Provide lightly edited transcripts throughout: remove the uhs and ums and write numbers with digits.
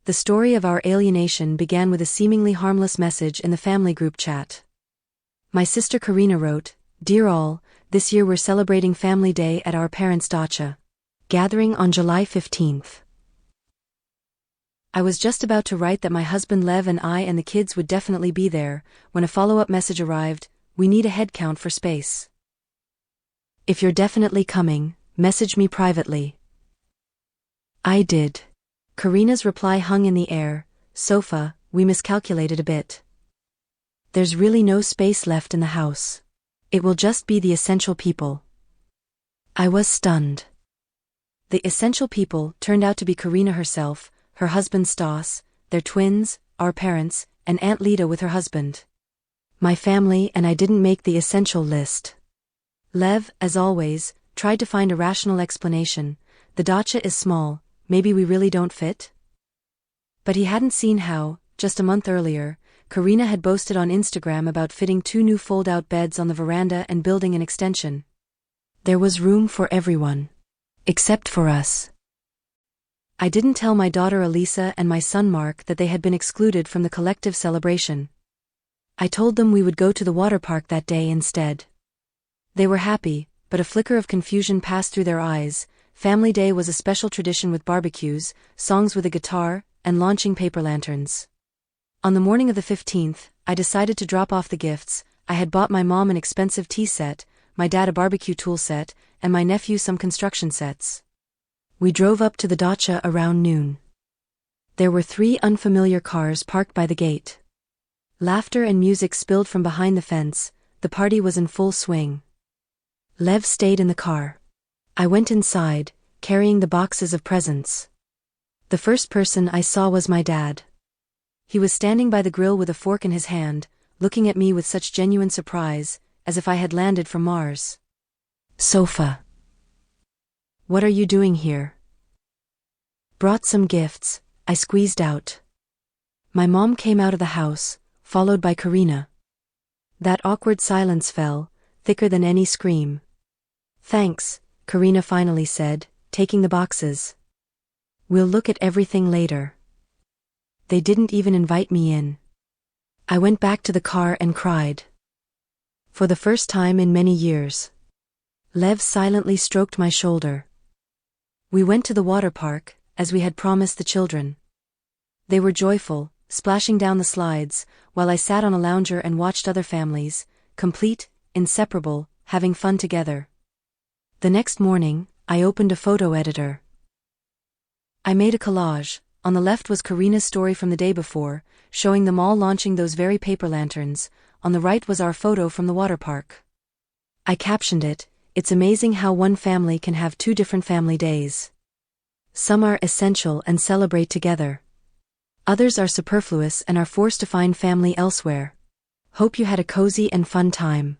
The story of our alienation began with a seemingly harmless message in the family group chat. My sister Karina wrote, "Dear all, this year we're celebrating Family Day at our parents' dacha. Gathering on July 15th. I was just about to write that my husband Lev and I and the kids would definitely be there, when a follow-up message arrived, "We need a head count for space. If you're definitely coming, message me privately." I did. Karina's reply hung in the air, "Sofa, we miscalculated a bit. There's really no space left in the house. It will just be the essential people." I was stunned. The essential people turned out to be Karina herself, her husband Stas, their twins, our parents, and Aunt Lida with her husband. My family and I didn't make the essential list. Lev, as always, tried to find a rational explanation. The dacha is small, maybe we really don't fit? But he hadn't seen how, just a month earlier, Karina had boasted on Instagram about fitting 2 new fold-out beds on the veranda and building an extension. There was room for everyone. Except for us. I didn't tell my daughter Elisa and my son Mark that they had been excluded from the collective celebration. I told them we would go to the water park that day instead. They were happy, but a flicker of confusion passed through their eyes. Family Day was a special tradition with barbecues, songs with a guitar, and launching paper lanterns. On the morning of the 15th, I decided to drop off the gifts. I had bought my mom an expensive tea set, my dad a barbecue tool set, and my nephew some construction sets. We drove up to the dacha around noon. There were 3 unfamiliar cars parked by the gate. Laughter and music spilled from behind the fence. The party was in full swing. Lev stayed in the car. I went inside, carrying the boxes of presents. The first person I saw was my dad. He was standing by the grill with a fork in his hand, looking at me with such genuine surprise, as if I had landed from Mars. "Sofa. What are you doing here?" "Brought some gifts," I squeezed out. My mom came out of the house, followed by Karina. That awkward silence fell, thicker than any scream. "Thanks," Karina finally said, taking the boxes. "We'll look at everything later." They didn't even invite me in. I went back to the car and cried. For the first time in many years. Lev silently stroked my shoulder. We went to the water park, as we had promised the children. They were joyful, splashing down the slides, while I sat on a lounger and watched other families, complete, inseparable, having fun together. The next morning, I opened a photo editor. I made a collage. On the left was Karina's story from the day before, showing them all launching those very paper lanterns. On the right was our photo from the water park. I captioned it, "It's amazing how one family can have 2 different family days. Some are essential and celebrate together. Others are superfluous and are forced to find family elsewhere. Hope you had a cozy and fun time."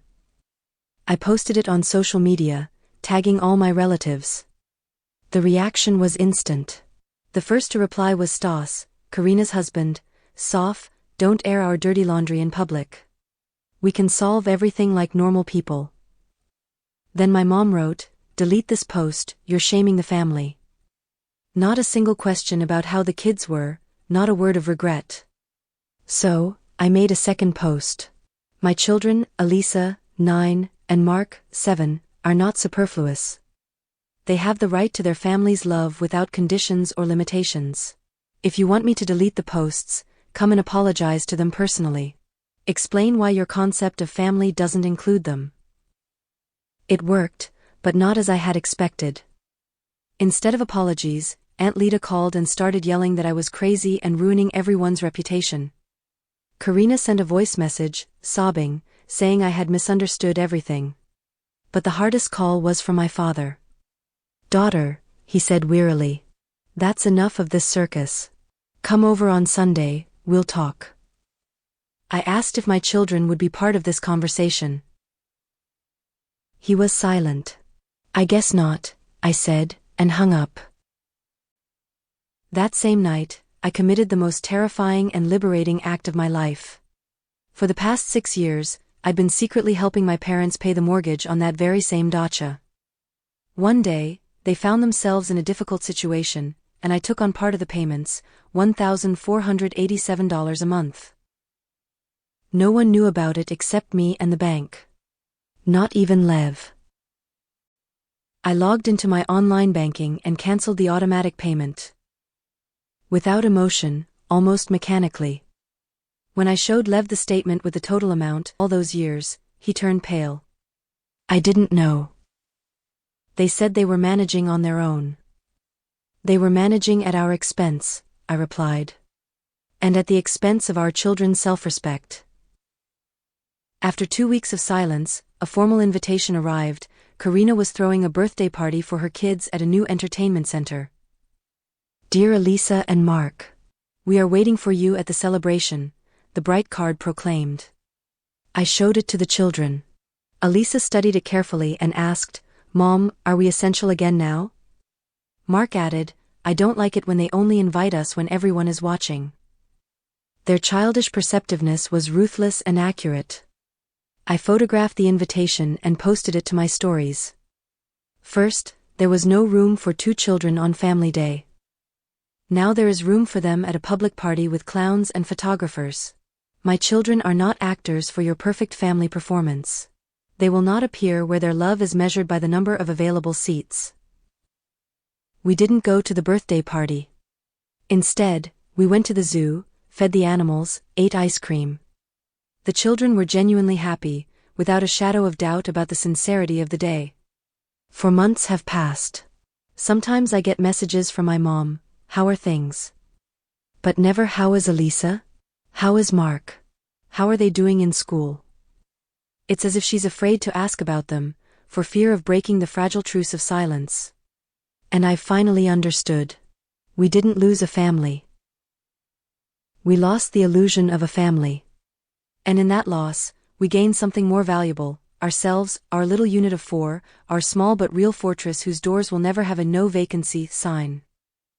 I posted it on social media, tagging all my relatives. The reaction was instant. The first to reply was Stas, Karina's husband. "Sof, don't air our dirty laundry in public. We can solve everything like normal people." Then my mom wrote, "Delete this post, you're shaming the family." Not a single question about how the kids were, not a word of regret. So, I made a second post. My children, Elisa, 9, and Mark, 7, are not superfluous. They have the right to their family's love without conditions or limitations. If you want me to delete the posts, come and apologize to them personally. Explain why your concept of family doesn't include them. It worked, but not as I had expected. Instead of apologies, Aunt Lida called and started yelling that I was crazy and ruining everyone's reputation. Karina sent a voice message, sobbing, saying I had misunderstood everything. But the hardest call was from my father. "Daughter," he said wearily. "That's enough of this circus. Come over on Sunday, we'll talk." I asked if my children would be part of this conversation. He was silent. "I guess not," I said, and hung up. That same night, I committed the most terrifying and liberating act of my life. For the past 6 years, I'd been secretly helping my parents pay the mortgage on that very same dacha. One day, they found themselves in a difficult situation, and I took on part of the payments, $1,487 a month. No one knew about it except me and the bank. Not even Lev. I logged into my online banking and cancelled the automatic payment. Without emotion, almost mechanically. When I showed Lev the statement with the total amount, all those years, he turned pale. I didn't know. They said they were managing on their own. They were managing at our expense, I replied. And at the expense of our children's self-respect. After 2 weeks of silence, a formal invitation arrived. Karina was throwing a birthday party for her kids at a new entertainment center. Dear Elisa and Mark, we are waiting for you at the celebration, the bright card proclaimed. I showed it to the children. Elisa studied it carefully and asked, Mom, are we essential again now? Mark added, I don't like it when they only invite us when everyone is watching. Their childish perceptiveness was ruthless and accurate. I photographed the invitation and posted it to my stories. First, there was no room for 2 children on Family Day. Now there is room for them at a public party with clowns and photographers. My children are not actors for your perfect family performance. They will not appear where their love is measured by the number of available seats. We didn't go to the birthday party. Instead, we went to the zoo, fed the animals, ate ice cream. The children were genuinely happy, without a shadow of doubt about the sincerity of the day. For months have passed. Sometimes I get messages from my mom, how are things? But never how is Elisa? How is Mark? How are they doing in school? It's as if she's afraid to ask about them, for fear of breaking the fragile truce of silence. And I finally understood. We didn't lose a family. We lost the illusion of a family. And in that loss, we gained something more valuable, ourselves, our little unit of 4, our small but real fortress whose doors will never have a no vacancy sign.